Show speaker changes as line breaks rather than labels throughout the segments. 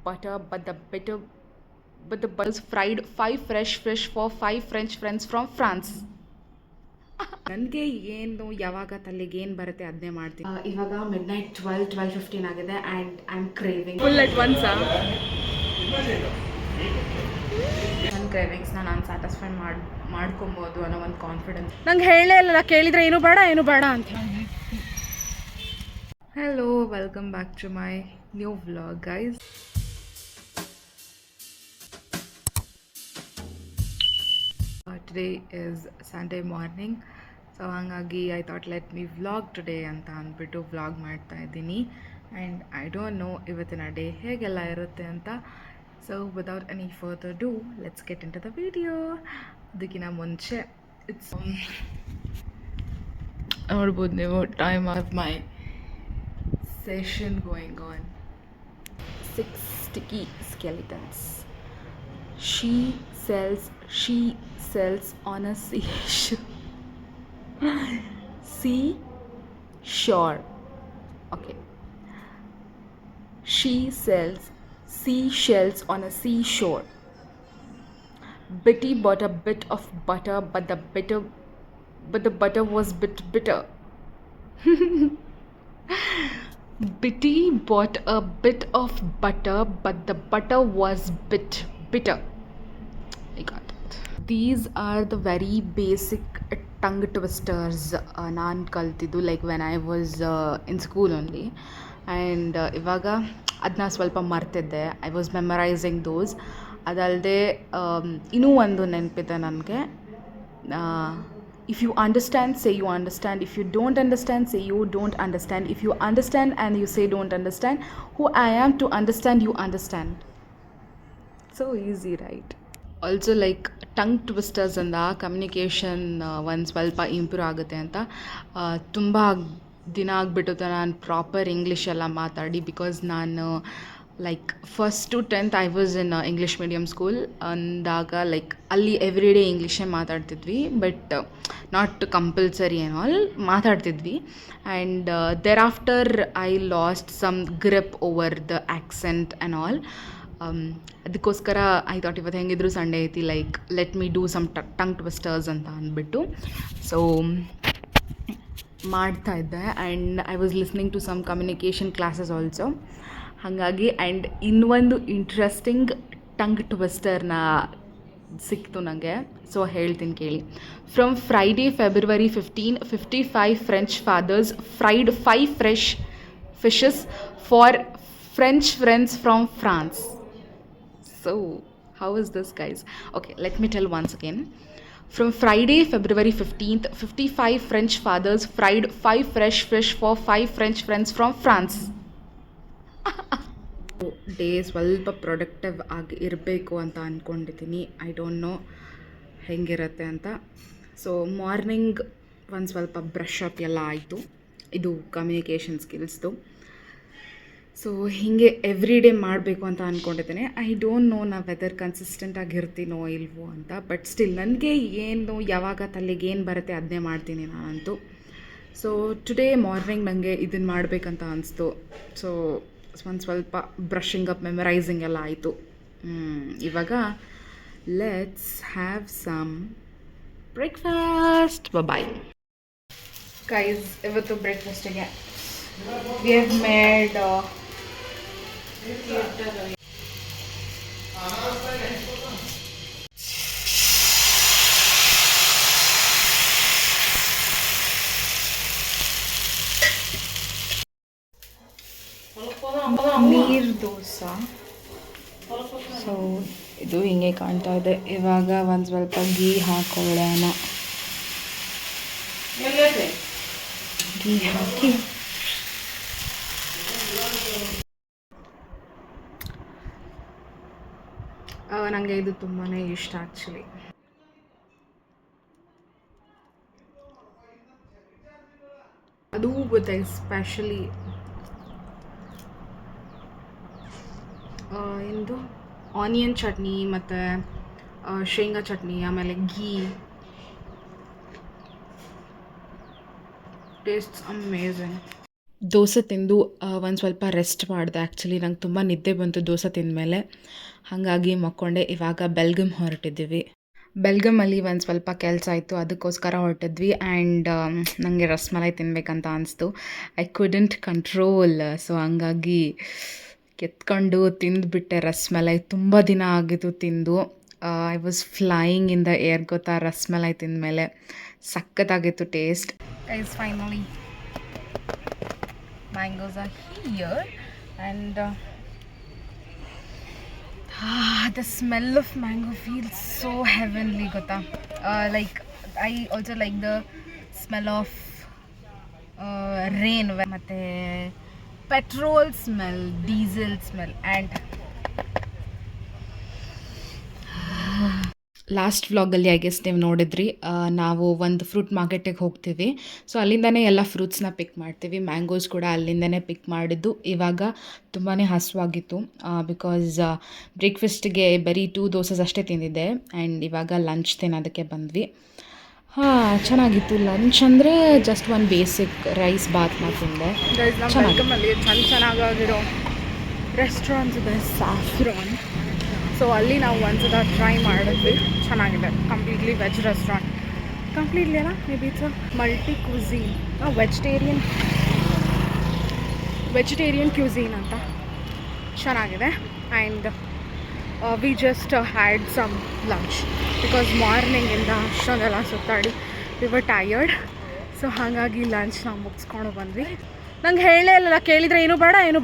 butter, but the butters fried 5 fresh fish for 5 French friends from France. ನನಗೆ ಏನು ಯಾವಾಗ ತಲೆಗೆ ಏನು ಬರುತ್ತೆ ಅದನ್ನೇ ಮಾಡ್ತೀನಿ. ಇವಾಗ ಮಿಡ್ನೈಟ್ 12:15 ಆಗಿದೆ and I am craving full at ಒನ್ಸಾ. ನನ್ನ ಕ್ರೇವಿಂಗ್ಸ್ನ ನಾನು ಸ್ಯಾಟಿಸ್ಫೈ ಮಾಡ್ಕೊಬೋದು ಅನ್ನೋ ಒಂದು ಕಾನ್ಫಿಡೆನ್ಸ್ ನಂಗೆ ಹೇಳೇ ಇಲ್ಲ. ಕೇಳಿದರೆ ಏನು ಬೇಡ ಅಂತ. Hello, welcome back to my new vlog, guys. Today is Sunday morning, so hangagi I thought let me vlog today anta anbittu vlog ಮಾಡ್ತಾ ಇದ್ದೀನಿ. And I don't know ಇವತ್ತಿನ ಡೇ ಹೇಗೆಲ್ಲ ಇರುತ್ತೆ ಅಂತ. So without any further ado, let's get into the video. ಅದಕ್ಕಿಂತ ಮುಂಚೆ it's ನೋಡ್ಬೋದು ನೀವು time of my session going on. 6 sticky skeletons. She sells on a seashore. Okay. She sells seashells on a seashore. Betty bought a bit of butter, but the butter was bitter. Bitty bought a bit of butter, but the butter was bitter. I got it. These are the very basic tongue twisters ನಾನು ಕಲ್ತಿದ್ದು like when I was in school only. And ಇವಾಗ ಅದನ್ನ ಸ್ವಲ್ಪ ಮರ್ತಿದ್ದೆ. I was memorising ದೋಸ್. ಅದಲ್ಲದೆ ಇನ್ನೂ ಒಂದು ನೆನಪಿದೆ ನನಗೆ. If you understand, say you understand. If you don't understand, say you don't understand. If you understand and you say don't understand, who I am to understand you understand. So easy, right? Also like tongue twisters and the communication ಒಂದು ಸ್ವಲ್ಪ improve ಆಗುತ್ತೆ ಅಂತ. ತುಂಬ ದಿನ ಆಗಿಬಿಟ್ಟು ನಾನು proper English ಎಲ್ಲ ಮಾತಾಡಿ. ಬಿಕಾಸ್ ನಾನು like 1st to 10th I was in English medium school ಅಂದಾಗ ಲೈಕ್ ಅಲ್ಲಿ ಎವ್ರಿ ಡೇ ಇಂಗ್ಲೀಷೇ ಮಾತಾಡ್ತಿದ್ವಿ. But not compulsory and all ಮಾತಾಡ್ತಿದ್ವಿ. And thereafter I lost some grip over the accent and all. ಅದಕ್ಕೋಸ್ಕರ I thought ಇವತ್ತು ಹೆಂಗಿದ್ರು Sunday ಐತಿ like let me do some tongue twisters ಅಂತ ಅಂದ್ಬಿಟ್ಟು ಸೊ ಮಾಡ್ತಾಯಿದ್ದೆ. And I was listening to some communication classes also. ಹಾಗಾಗಿ and ಇನ್ನೊಂದು interesting tongue ಟ್ವಿಸ್ಟರ್ನ ಸಿಕ್ತು ನನಗೆ. ಸೊ ಹೇಳ್ತೀನಿ ಕೇಳಿ. From Friday February 15, 55 French fathers fried 5 fresh fishes for French friends from France. So how is this, guys? Okay, let me tell once again. From Friday, February 15th, 55 French fathers fried 5 fresh fish for 5 French friends from France. Day ಸ್ವಲ್ಪ productive ಆಗಿ ಇರಬೇಕು ಅಂತ ಅಂದ್ಕೊಂಡಿದ್ದೀನಿ. I don't know ಹೆಂಗಿರುತ್ತೆ ಅಂತ. So morning ಒಂದು ಸ್ವಲ್ಪ brush up ಎಲ್ಲ ಆಯಿತು. ಇದು ಕಮ್ಯುನಿಕೇಷನ್ ಸ್ಕಿಲ್ಸ್ದು. ಸೊ ಹೀಗೆ ಎವ್ರಿ ಡೇ ಮಾಡಬೇಕು ಅಂತ ಅಂದ್ಕೊಂಡಿದ್ದೀನಿ. ಐ ಡೋಂಟ್ ನೋ ನಾ ವೆದರ್ ಕನ್ಸಿಸ್ಟೆಂಟ್ ಆಗಿರ್ತೀನೋ ಇಲ್ವೋ ಅಂತ. ಬಟ್ ಸ್ಟಿಲ್ ನನಗೆ ಏನು ಯಾವಾಗ ತಲೆಗೆ ಏನು ಬರುತ್ತೆ ಅದನ್ನೇ ಮಾಡ್ತೀನಿ ನಾನಂತೂ. ಸೊ ಟುಡೇ ಮಾರ್ನಿಂಗ್ ನನಗೆ ಇದನ್ನು ಮಾಡಬೇಕಂತ ಅನಿಸ್ತು. ಸೊ ಒಂದು ಸ್ವಲ್ಪ ಬ್ರಷಿಂಗ್ ಅಪ್ ಮೆಮರೈಸಿಂಗ್ ಎಲ್ಲ ಆಯಿತು. ಇವಾಗ let's have some breakfast. Bye guys. ಇವತ್ತು ಬ್ರೇಕ್ಫಾಸ್ಟಿಗೆ ವಿ ಹ್ಯಾವ್ ಮೇಡ್ ನೀರು ದೋಸೆ. ಸೊ ಇದು ಹಿಂಗೆ ಕಾಣ್ತಾ ಇದೆ. ಇವಾಗ ಒಂದು ಸ್ವಲ್ಪ ಗೀ ಹಾಕೊಳ್ಳೋಣ. ಗೀ ಹಾಕಿ ನನಗೆ ಇದು ತುಂಬಾ ಇಷ್ಟ ಆ್ಯಕ್ಚುಲಿ. ಅದು ವಿತ್ ಎಸ್ಪೆಷಲಿ ಎಂದು ಆನಿಯನ್ ಚಟ್ನಿ ಮತ್ತು ಶೇಂಗಾ ಚಟ್ನಿ, ಆಮೇಲೆ ಘೀ. Tastes amazing. ದೋಸೆ ತಿಂದು ಒಂದು ಸ್ವಲ್ಪ ರೆಸ್ಟ್ ಮಾಡಿದೆ. ಆ್ಯಕ್ಚುಲಿ ನಂಗೆ ತುಂಬ ನಿದ್ದೆ ಬಂತು ದೋಸೆ ತಿಂದಮೇಲೆ. ಹಾಗಾಗಿ ಮಕ್ಕೊಂಡೆ. ಇವಾಗ ಬೆಲ್ಗಮ್ ಹೊರಟಿದ್ದೀವಿ. ಬೆಲ್ಗಮಲ್ಲಿ ಒಂದು ಸ್ವಲ್ಪ ಕೆಲಸ ಇತ್ತು, ಅದಕ್ಕೋಸ್ಕರ ಹೊರಟಿದ್ವಿ. ಆ್ಯಂಡ್ ನನಗೆ ರಸ್ಮಲೈ ತಿನ್ನಬೇಕಂತ ಅನಿಸ್ತು. I couldn't control. ಸೊ ಹಂಗಾಗಿ ಕೆತ್ಕೊಂಡು ತಿಂದುಬಿಟ್ಟೆ ರಸ್ಮಲೈ. ತುಂಬ ದಿನ ಆಗಿತ್ತು ತಿಂದು. I was flying in the air ಗೊತ್ತಾ ರಸ್ಮಲೈ ತಿಂದಮೇಲೆ. ಸಖತ್ತಾಗಿತ್ತು taste. Guys finally mangoes are here and the smell of mango feels so heavenly gota. Like I also like the smell of rain matte petrol smell, diesel smell and last ವ್ಲಾಗಲ್ಲಿ I guess ನೀವು ನೋಡಿದ್ರಿ, ನಾವು ಒಂದು fruit ಮಾರ್ಕೆಟಿಗೆ ಹೋಗ್ತೀವಿ. So ಅಲ್ಲಿಂದನೇ ಎಲ್ಲ ಫ್ರೂಟ್ಸ್ನ ಪಿಕ್ ಮಾಡ್ತೀವಿ. ಮ್ಯಾಂಗೋಸ್ ಕೂಡ ಅಲ್ಲಿಂದನೇ ಪಿಕ್ ಮಾಡಿದ್ದು. ಇವಾಗ ತುಂಬಾ ಹಸುವಾಗಿತ್ತು ಬಿಕಾಸ್ ಬ್ರೇಕ್ಫಾಸ್ಟಿಗೆ ಬರೀ 2 ದೋಸೆಸ್ ಅಷ್ಟೇ ತಿಂದಿದ್ದೆ. ಆ್ಯಂಡ್ ಇವಾಗ ಲಂಚ್ ತಿನ್ನೋದಕ್ಕೆ ಬಂದ್ವಿ. ಚೆನ್ನಾಗಿತ್ತು ಲಂಚ್. ಅಂದರೆ ಜಸ್ಟ್ ಒಂದು ಬೇಸಿಕ್ ರೈಸ್ ಬಾತ್ ತಿಂದೆ. ಚೆನ್ನಾಗಿರೋ ರೆಸ್ಟೋರೆಂಟ್ಸ್ ಇದೆ ಸ್ಯಾಫ್ರಾನ್. ಸೊ ಅಲ್ಲಿ ನಾವು ಒಂದ್ಸಲ ಟ್ರೈ ಮಾಡಿದ್ವಿ, ಚೆನ್ನಾಗಿದೆ. Completely veg restaurant. ಕಂಪ್ಲೀಟ್ಲಿ ಅಲ್ಲ, maybe it's multi cuisine, vegetarian cuisine ಅಂತ. ಚೆನ್ನಾಗಿದೆ. And we just had some lunch because ಮಾರ್ನಿಂಗಿಂದ ಅಷ್ಟೊಂದೆಲ್ಲ ಸುತ್ತಾಡಿ ವಿ ವರ್ ಟಯರ್ಡ್. ಸೊ ಹಾಗಾಗಿ ಲಂಚ್ ನಾವು ಮುಗಿಸ್ಕೊಂಡು ಬಂದ್ವಿ. ನಂಗೆ ಹೇಳೇ ಇಲ್ಲ, ಕೇಳಿದರೆ ಏನು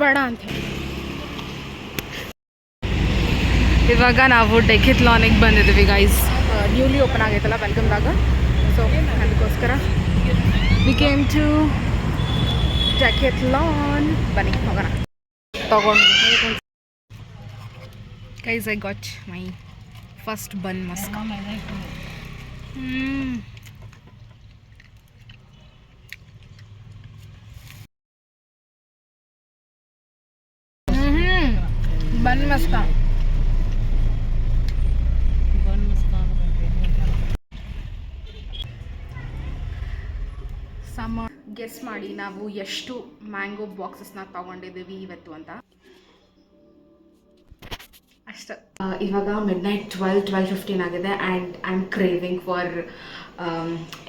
ಬೇಡ ಅಂತ. ಇವಾಗ ನಾವು ಡೆಕೆಥ್ಲಾನಿಗೆ ಬಂದಿದ್ದೀವಿ ಗೈಸ್. ನ್ಯೂಲಿ ಓಪನ್ ಆಗೈತಲ್ಲ ಬೆಲ್ಗಮ್ದಾಗ. ಸೊ ಅದಕ್ಕೋಸ್ಕರ ವಿ ಕೇಮ್ ಟು ಡೆಕೆಥ್ಲಾನ್. ಬನ್ನಿ ಹೋಗೋಣ. ತಗೊಂಡು guys I got my first bun maska. Bun maska guess ಮಾಡಿ ನಾವು ಎಷ್ಟು ಮ್ಯಾಂಗೋ ಬಾಕ್ಸಸ್ನ ತಗೊಂಡಿದ್ದೀವಿ ಇವತ್ತು ಅಂತ. ಅಷ್ಟೇ. ಇವಾಗ ಮಿಡ್ನೈಟ್ 12:15 ಆಗಿದೆ and I am craving for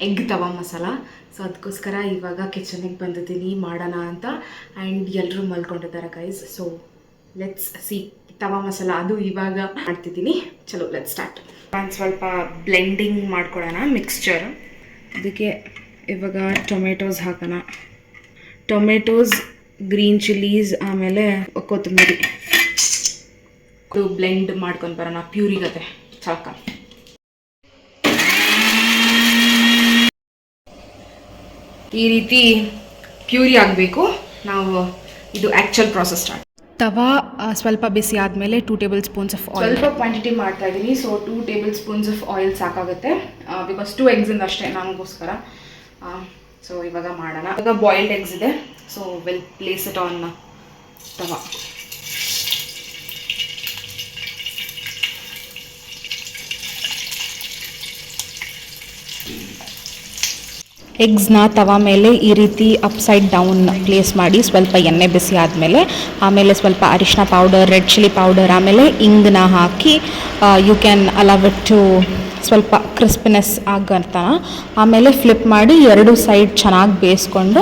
egg tawa masala. So ಅದಕ್ಕೋಸ್ಕರ ಇವಾಗ ಕಿಚನಿಗೆ ಬಂದಿದ್ದೀನಿ ಮಾಡೋಣ ಅಂತ. ಆ್ಯಂಡ್ ಎಲ್ಲರೂ ಮಲ್ಕೊಂಡಿದ್ದಾರೆ ಗೈಸ್. ಸೊ ಲೆಟ್ಸ್ ಸಿ ತವಾ ಮಸಾಲ ಅದು ಇವಾಗ ಮಾಡ್ತಿದ್ದೀನಿ. ಚಲೋ ಲೆಟ್ಸ್ ಸ್ಟಾರ್ಟ್. ಒಂದು ಸ್ವಲ್ಪ ಬ್ಲೆಂಡಿಂಗ್ ಮಾಡ್ಕೊಳ್ಳೋಣ ಮಿಕ್ಸ್ಚರ್. ಅದಕ್ಕೆ ಇವಾಗ ಟೊಮೆಟೊಸ್ ಹಾಕೋಣ. ಟೊಮೆಟೊಸ್, ಗ್ರೀನ್ ಚಿಲ್ಲೀಸ್, ಆಮೇಲೆ ಕೊತ್ತಂಬರಿ ಬ್ಲೆಂಡ್ ಮಾಡ್ಕೊಂಡು ಬರೋಣ ಪ್ಯೂರಿಗತೆ ಸಾಕ. ಈ ರೀತಿ ಪ್ಯೂರಿ ಆಗಬೇಕು. ನಾವು ಇದು ಆ್ಯಕ್ಚುಯಲ್ ಪ್ರಾಸೆಸ್ ಸ್ಟಾರ್ಟ್. ತವಾ ಸ್ವಲ್ಪ ಬಿಸಿ ಆದಮೇಲೆ 2 ಟೇಬಲ್ ಸ್ಪೂನ್ಸ್ ಆಫ್ ಆಯಿಲ್. ಸ್ವಲ್ಪ ಕ್ವಾಂಟಿಟಿ ಮಾಡ್ತಾ ಇದ್ದೀನಿ. So 2 tablespoons of oil ಸಾಕಾಗುತ್ತೆ ಬಿಕಾಸ್ 2 ಎಗ್ಸಿಂದ ಅಷ್ಟೇ ನಮಗೋಸ್ಕರ. ಸೊ ಇವಾಗ ಮಾಡೋಣ. ಇವಾಗ ಬಾಯ್ಲ್ಡ್ ಎಗ್ಸ್ ಇದೆ. So will place it on tawa. ಎಗ್ಸ್ನ ತವಾ ಮೇಲೆ ಈ ರೀತಿ ಅಪ್ಸೈಡ್ ಡೌನ್ ಪ್ಲೇಸ್ ಮಾಡಿ ಸ್ವಲ್ಪ ಎಣ್ಣೆ ಬಿಸಿ ಆದಮೇಲೆ ಆಮೇಲೆ ಸ್ವಲ್ಪ ಅರಿಶಿನ ಪೌಡರ್, ರೆಡ್ ಚಿಲ್ಲಿ ಪೌಡರ್, ಆಮೇಲೆ ಇಂಗನ್ನ ಹಾಕಿ you can allow it to ಸ್ವಲ್ಪ ಕ್ರಿಸ್ಪಿನೆಸ್ ಆಗಂತ. ಆಮೇಲೆ ಫ್ಲಿಪ್ ಮಾಡಿ 2 ಸೈಡ್ ಚೆನ್ನಾಗಿ ಬೇಯಿಸ್ಕೊಂಡು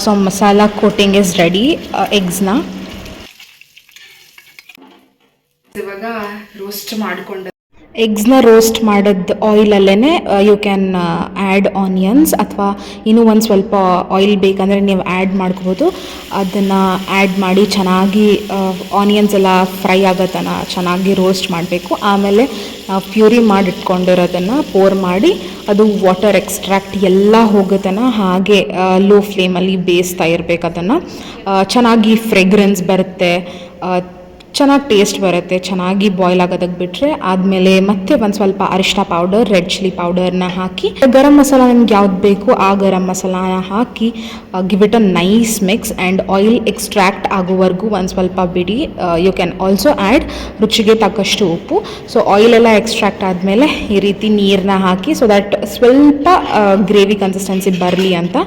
so masala coating is ready. ಎಗ್ಸ್ನ ಇವಾಗ ರೋಸ್ಟ್ ಮಾಡಿಕೊಂಡು ಎಗ್ಸ್ನ ರೋಸ್ಟ್ ಮಾಡಿದ ಆಯಿಲಲ್ಲೇ ಯು ಕ್ಯಾನ್ ಆ್ಯಡ್ ಆನಿಯನ್ಸ್, ಅಥವಾ ಇನ್ನೂ ಒಂದು ಸ್ವಲ್ಪ ಆಯಿಲ್ ಬೇಕಂದರೆ ನೀವು ಆ್ಯಡ್ ಮಾಡ್ಕೋಬೋದು. ಅದನ್ನು ಆ್ಯಡ್ ಮಾಡಿ ಚೆನ್ನಾಗಿ ಆನಿಯನ್ಸ್ ಎಲ್ಲ ಫ್ರೈ ಆಗೋತನ ಚೆನ್ನಾಗಿ ರೋಸ್ಟ್ ಮಾಡಬೇಕು. ಆಮೇಲೆ ನಾವು ಪ್ಯೂರಿ ಮಾಡಿ ಇಟ್ಕೊಂಡಿರೋದನ್ನು ಪೋರ್ ಮಾಡಿ ಅದು ವಾಟರ್ ಎಕ್ಸ್ಟ್ರಾಕ್ಟ್ ಎಲ್ಲ ಹೋಗೋತನ ಹಾಗೆ ಲೋ ಫ್ಲೇಮಲ್ಲಿ ಬೇಯಿಸ್ತಾ ಇರಬೇಕು. ಅದನ್ನು ಚೆನ್ನಾಗಿ ಫ್ರೆಗ್ರೆನ್ಸ್ ಬರುತ್ತೆ, ಚೆನ್ನಾಗಿ ಟೇಸ್ಟ್ ಬರುತ್ತೆ. ಚೆನ್ನಾಗಿ ಬಾಯ್ಲ್ ಆಗೋದಕ್ಕೆ ಬಿಟ್ಟರೆ ಆದಮೇಲೆ ಮತ್ತೆ ಒಂದು ಸ್ವಲ್ಪ ಅರಿಶಿನ ಪೌಡರ್, ರೆಡ್ ಚಿಲ್ಲಿ ಪೌಡರ್ನ ಹಾಕಿ, ಗರಂ ಮಸಾಲ ನಿಮ್ಗೆ ಯಾವ್ದು ಬೇಕು ಆ ಗರಂ ಮಸಾಲಾನ ಹಾಕಿ give it a nice mix. And oil extract ಆಗೋವರೆಗೂ ಒಂದು ಸ್ವಲ್ಪ ಬಿಡಿ. ಯು ಕ್ಯಾನ್ ಆಲ್ಸೋ ಆ್ಯಡ್ ರುಚಿಗೆ ತಕ್ಕಷ್ಟು ಉಪ್ಪು. ಸೊ ಆಯಿಲೆಲ್ಲ ಎಕ್ಸ್ಟ್ರಾಕ್ಟ್ ಆದಮೇಲೆ ಈ ರೀತಿ ನೀರನ್ನ ಹಾಕಿ ಸೊ ದ್ಯಾಟ್ ಸ್ವಲ್ಪ ಗ್ರೇವಿ ಕನ್ಸಿಸ್ಟೆನ್ಸಿ ಬರಲಿ ಅಂತ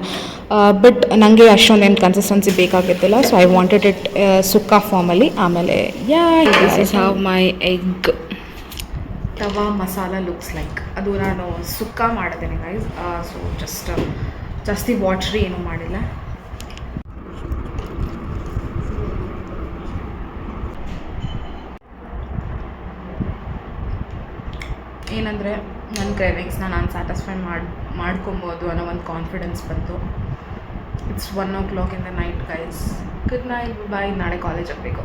ಬಟ್ ನನಗೆ ಅಷ್ಟೊಂದೇನು ಕನ್ಸಿಸ್ಟೆನ್ಸಿ ಬೇಕಾಗಿದ್ದಿಲ್ಲ, so I wanted it sukka ಫಾರ್ಮಲ್ಲಿ. ಆಮೇಲೆ yeah this is how my egg tawa masala looks like. ಅದು ನಾನು ಸುಕ್ಕ ಮಾಡಿದ್ದೀನಿ ಗೈಸ್, ಸೊ ಜಾಸ್ತಿ ವಾಟ್ರಿ ಏನೂ ಮಾಡಿಲ್ಲ. ಏನಂದರೆ ನನ್ನ ಕ್ರೇವಿಂಗ್ಸ್ನ ನಾನು ಸ್ಯಾಟಿಸ್ಫೈ ಮಾಡ್ಕೊಬೋದು ಅನ್ನೋ ಒಂದು ಕಾನ್ಫಿಡೆನ್ಸ್ ಬಂತು. It's 1 o'clock in the night guys. Good night, bye. ನಾಳೆ ಕಾಲೇಜ್ ಆಗಬೇಕು.